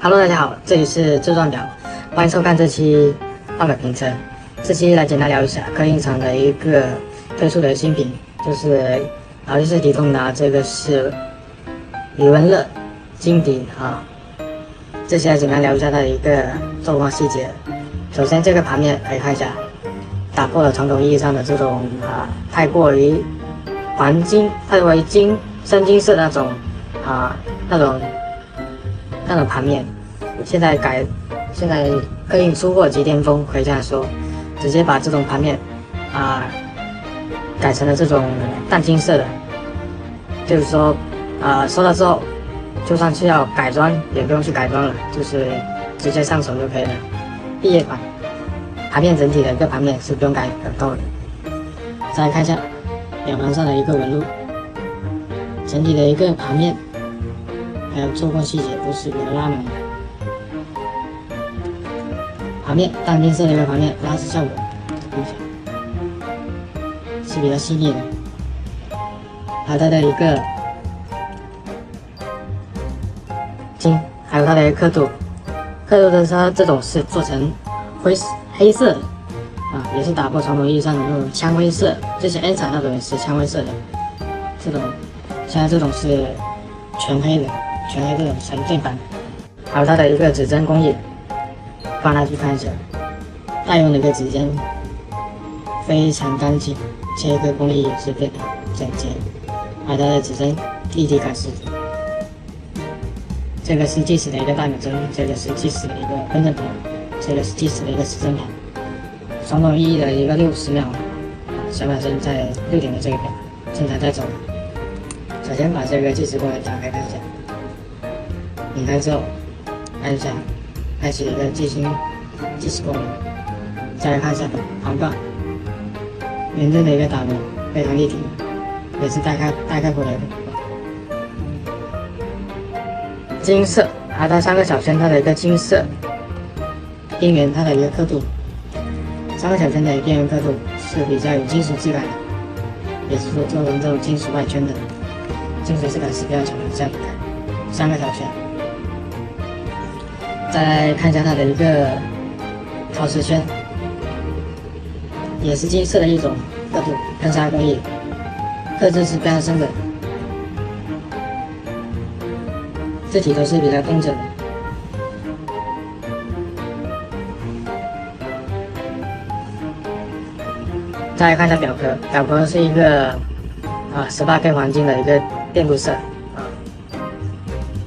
Hello， 大家好，这里是自传表，欢迎收看这期换个评测。这期来简单聊一下科林厂的一个推出的新品，就是劳力士体重的这个是李文乐金底啊。这期来简单聊一下它的一个做工细节。首先，这个盘面可以看一下，打破了传统意义上的这种太过于黄金、太过于深金色的那种盘面。现在科林出货即巅峰，可以这样说，直接把这种盘面改成了这种淡金色的，就是说收到之后，就算是要改装也不用去改装了，就是直接上手就可以了。毕业款盘面整体的一个盘面是不用改动的。再来看一下表盘上的一个纹路，整体的一个盘面还有做工细节都是比较拉满的。盘面淡金色的一个盘面，拉丝效果是比较细腻的。还有它的一个金，还有它的一个刻度的它这种是做成黑色的也是打破传统意义上的那种枪灰色，之前 N 厂那种也是枪灰色的，现在这种是全黑这种纯正版。还有它的一个指针工艺，放大去看一下，大用的一个指尖非常干净，切割工艺也是非常整洁。还有它的指针立体感十足，这个是计时的一个大秒针，这个是计时的一个分针盘，这个是计时的一个时针盘，传统意义的一个60秒小秒针在6点的这个表，正常在走。首先把这个计时功能打开看一下，拧开之后按一下开启一个计时功能。再来看一下盘挂，圆阵的一个打磨非常立体，也是带开口的金色，还有它3个小圈它的一个金色边缘，它的一个刻度，3个小圈的边缘刻度是比较有金属质感的，也是做成这种金属外圈的，金属质感是比较强的。这样看3个小圈。再来看一下它的一个陶瓷圈，也是金色的一种刻度喷砂工艺，刻字是非常深的，字体都是比较工整的。再来看一下表壳，表壳是一个18K 黄金的一个电镀色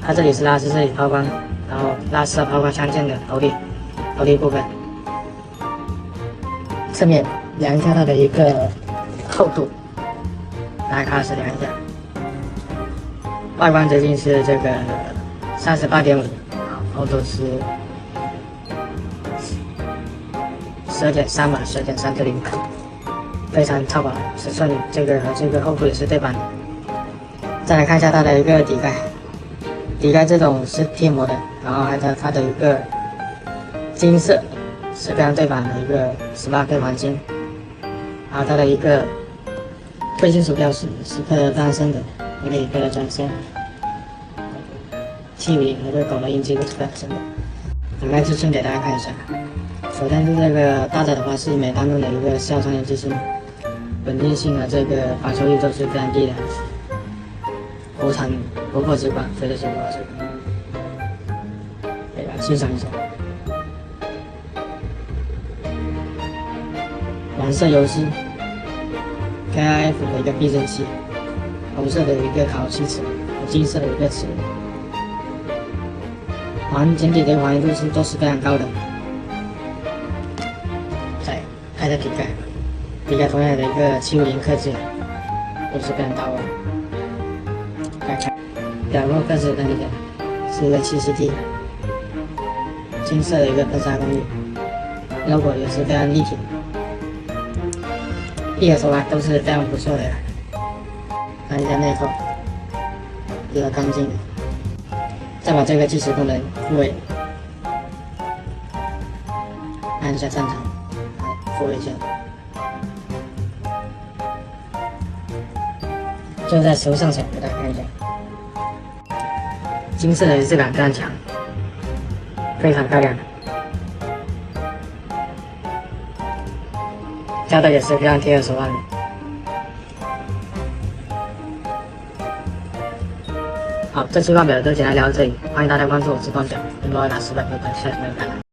它这里是拉丝，这里抛光，然后拉丝和抛光相间的头顶部分。侧面量一下它的一个厚度，大家看是量一下，外观直径是这个38.5，厚度是12.3码，12.340，非常超薄，尺寸这个和这个厚度也是对版的。再来看一下它的一个底盖，底盖这种是贴膜的，然后还有它的一个金色是非常对版的一个18K 黄金，还有它的一个贵金属标识是刻得非常深的，也可以刻得非常深，750和这个狗的印记都是非常深的。打开支撑给大家看一下，首先是这个搭载的话是美当用的一个4号双叶支撑，稳定性和这个防锈率都是非常低的，国产不破直管，绝对是不破直管，给大家欣赏一下。蓝色油丝 KIF 的一个避震器，红色的一个烤漆齿，金色的一个齿，整体的还原度都是非常高的。再看一下底盖，底盖同样的一个750刻字，都是非常到位。再看表面刻字看一下，是一个7CD，金色的一个喷砂工艺 ，logo 也是非常立体。闭合手感都是非常不错的，看一下内扣，比较干净。再把这个计时功能复位，按一下战场，复位一下，就在手上手给大家看一下，金色的质感非常强，非常漂亮的，胶带也是非常贴合手腕的。好，这期报表就简单聊到这里，欢迎大家关注我直播讲，更多打10本日本下期没有看。